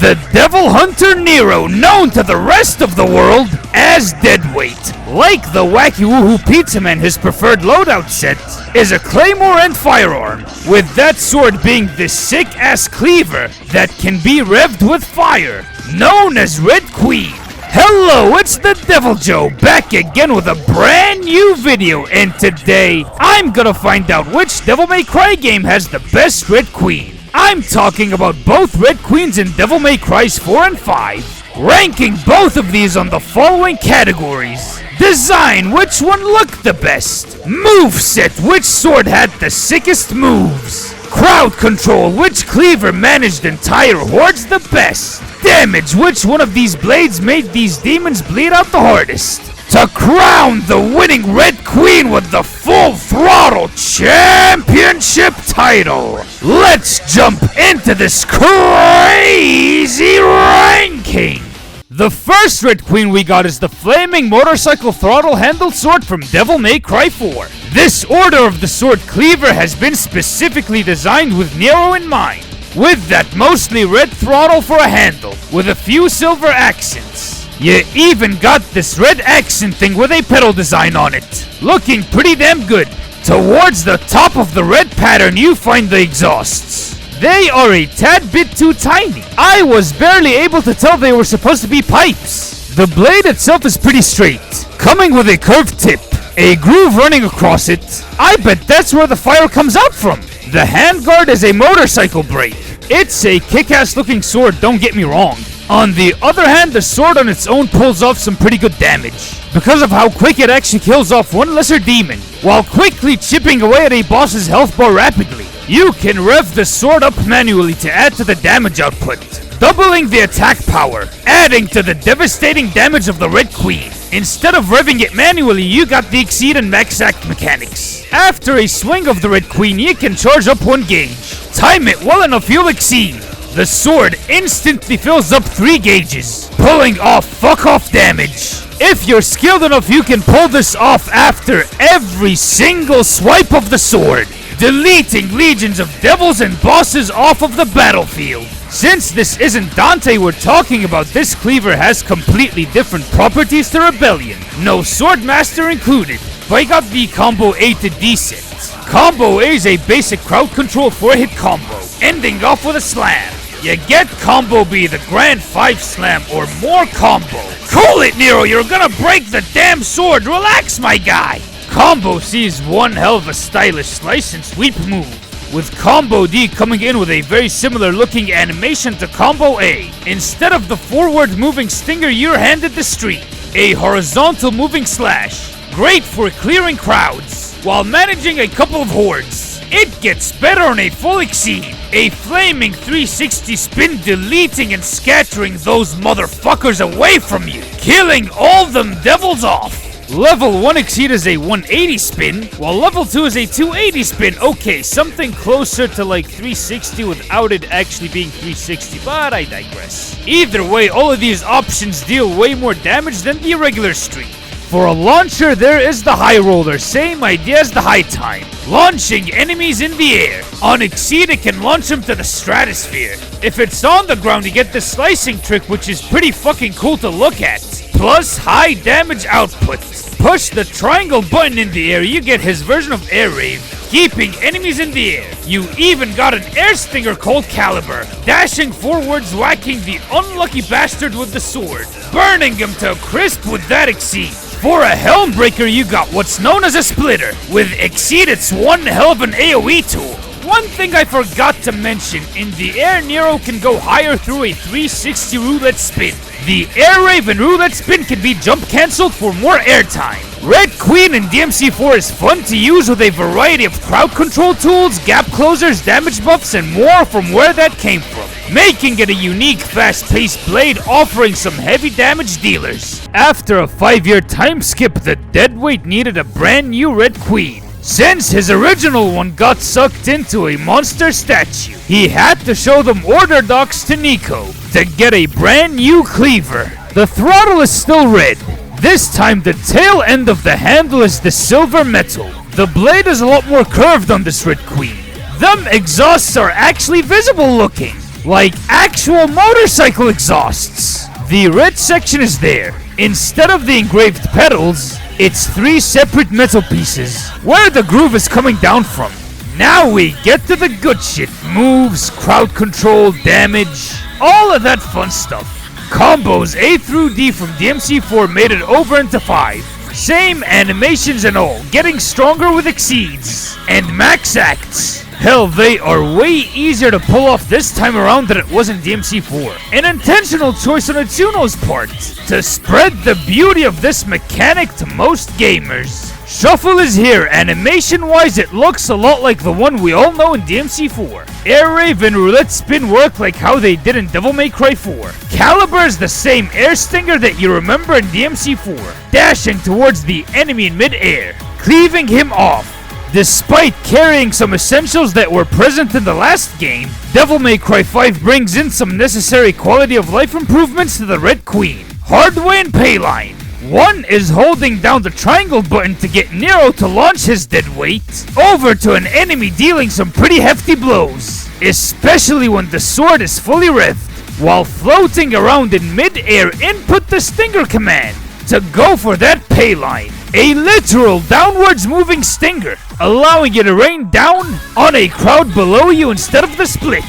the Devil Hunter Nero, known to the rest of the world as Deadweight. Like the Wacky Woohoo Pizza Man, his preferred loadout set is a claymore and firearm, with that sword being the sick-ass cleaver that can be revved with fire, known as Red Queen. Hello, it's the Devil Joe, back again with a brand new video, and today, I'm gonna find out which Devil May Cry game has the best Red Queen. I'm talking about both Red Queens in Devil May Cry's 4 and 5, ranking both of these on the following categories. Design, which one looked the best? Moveset, which sword had the sickest moves? Crowd control, which cleaver managed entire hordes the best? Damage, which one of these blades made these demons bleed out the hardest? To crown the winning Red Queen with the full Throttle Championship Title, let's jump into this crazy ranking! The first Red Queen we got is the Flaming Motorcycle Throttle Handled Sword from Devil May Cry 4. This order of the sword cleaver has been specifically designed with Nero in mind, with that mostly red throttle for a handle, with a few silver accents. You even got this red accent thing with a pedal design on it, looking pretty damn good. Towards the top of the red pattern you find the exhausts. They are a tad bit too tiny. I was barely able to tell they were supposed to be pipes. The blade itself is pretty straight, coming with a curved tip, a groove running across it. I bet that's where the fire comes out from. The handguard is a motorcycle brake. It's a kick-ass looking sword, don't get me wrong. On the other hand, the sword on its own pulls off some pretty good damage, because of how quick it actually kills off one lesser demon, while quickly chipping away at a boss's health bar rapidly. You can rev the sword up manually to add to the damage output, doubling the attack power, adding to the devastating damage of the Red Queen. Instead of revving it manually, you got the Exceed and Max Act mechanics. After a swing of the Red Queen, you can charge up 1 gauge. Time it well enough, you'll exceed. The sword instantly fills up 3 gauges, pulling off fuck-off damage. If you're skilled enough, you can pull this off after every single swipe of the sword, deleting legions of devils and bosses off of the battlefield. Since this isn't Dante we're talking about, this cleaver has completely different properties to Rebellion. No Sword Master included, but I got the Combo A to D set. Combo A is a basic crowd control 4-hit combo, ending off with a slam. You get Combo B, the Grand 5 Slam, or more combo. Cool it, Nero, you're gonna break the damn sword. Relax, my guy. Combo C is one hell of a stylish slice and sweep move, with Combo D coming in with a very similar looking animation to Combo A. Instead of the forward moving stinger, you're handed the streak, a horizontal moving slash, great for clearing crowds, while managing a couple of hordes. It gets better on a full exceed, a flaming 360 spin, deleting and scattering those motherfuckers away from you, killing all them devils off. Level 1 exceed is a 180 spin, while level 2 is a 280 spin. Okay, something closer to like 360 without it actually being 360, but I digress. Either way, all of these options deal way more damage than the regular streak. For a launcher, there is the High Roller, same idea as the High Time, launching enemies in the air. On Exceed, it can launch them to the stratosphere. If it's on the ground, you get the slicing trick, which is pretty fucking cool to look at, plus high damage output. Push the triangle button in the air, you get his version of Air Rave, keeping enemies in the air. You even got an air stinger called Caliber, dashing forwards, whacking the unlucky bastard with the sword, burning him to a crisp with that Exceed. For a Helmbreaker, you got what's known as a Splitter. With Exceed, it's one hell of an AoE tool. One thing I forgot to mention, in the air, Nero can go higher through a 360 roulette spin. The Air Rave and roulette spin can be jump cancelled for more airtime. Red Queen in DMC4 is fun to use with a variety of crowd control tools, gap closers, damage buffs, and more from where that came from, making it a unique, fast-paced blade offering some heavy damage dealers. After a 5-year time skip, the Deadweight needed a brand new Red Queen. Since his original one got sucked into a monster statue, he had to show them order docs to Nico to get a brand new cleaver. The throttle is still red. This time the tail end of the handle is the silver metal. The blade is a lot more curved on this Red Queen. Them exhausts are actually visible looking. like actual motorcycle exhausts. The red section is there. Instead of the engraved pedals, it's 3 separate metal pieces, where the groove is coming down from. Now we get to the good shit. Moves, crowd control, damage, all of that fun stuff. Combos A through D from DMC4 made it over into 5. Same animations and all, getting stronger with exceeds. And max acts. Hell, they are way easier to pull off this time around than it was in DMC4. An intentional choice on Itsuno's part, to spread the beauty of this mechanic to most gamers. Shuffle is here. Animation-wise, it looks a lot like the one we all know in DMC4. Air Rave and Roulette Spin work like how they did in Devil May Cry 4. Caliber is the same air stinger that you remember in DMC4, dashing towards the enemy in mid-air, cleaving him off. Despite carrying some essentials that were present in the last game, Devil May Cry 5 brings in some necessary quality of life improvements to the Red Queen. Hardway and Payline. One is holding down the triangle button to get Nero to launch his dead weight over to an enemy dealing some pretty hefty blows, especially when the sword is fully revved. While floating around in mid-air, input the stinger command to go for that payline. A literal downwards moving stinger, allowing you to rain down on a crowd below you instead of the split.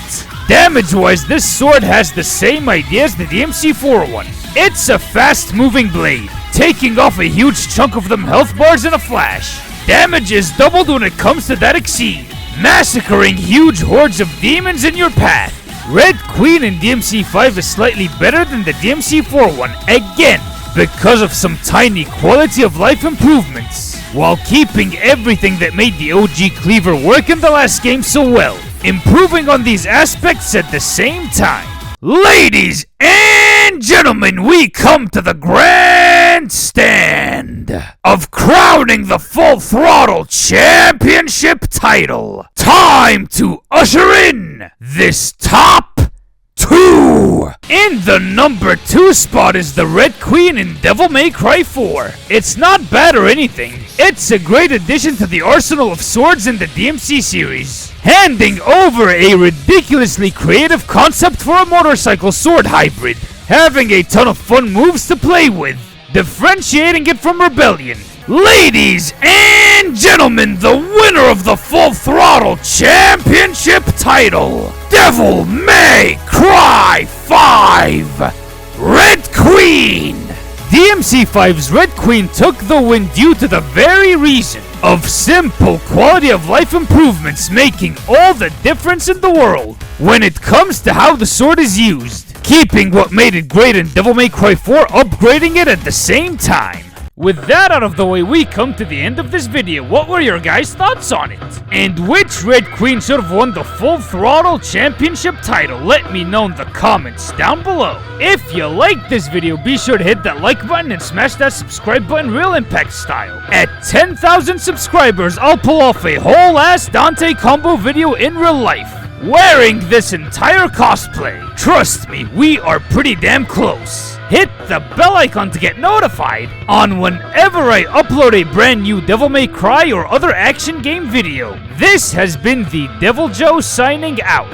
Damage-wise, this sword has the same idea as the DMC4 one. It's a fast-moving blade, taking off a huge chunk of them health bars in a flash. Damage is doubled when it comes to that exceed, massacring huge hordes of demons in your path. Red Queen in DMC5 is slightly better than the DMC4 one, again, because of some tiny quality of life improvements, while keeping everything that made the OG cleaver work in the last game so well, improving on these aspects at the same time. Ladies and gentlemen, we come to the grandstand of crowning the Full Throttle Championship Title. Time to usher in this top 2. In the number 2 spot is the Red Queen in Devil May Cry 4. It's not bad or anything. It's a great addition to the arsenal of swords in the DMC series, handing over a ridiculously creative concept for a motorcycle sword hybrid, having a ton of fun moves to play with, differentiating it from Rebellion. Ladies and gentlemen, the winner of the Full Throttle Championship Title, Devil May Cry 5, Red Queen! DMC5's Red Queen took the win due to the very reason of simple quality of life improvements, making all the difference in the world when it comes to how the sword is used, keeping what made it great in Devil May Cry 4, upgrading it at the same time. With that out of the way, we come to the end of this video. What were your guys' thoughts on it? And which Red Queen should have won the Full Throttle Championship Title? Let me know in the comments down below. If you liked this video, be sure to hit that like button and smash that subscribe button real impact style. At 10,000 subscribers, I'll pull off a whole ass Dante combo video in real life, wearing this entire cosplay. Trust me, we are pretty damn close. Hit the bell icon to get notified on whenever I upload a brand new Devil May Cry or other action game video. This has been the Devil Joe signing out.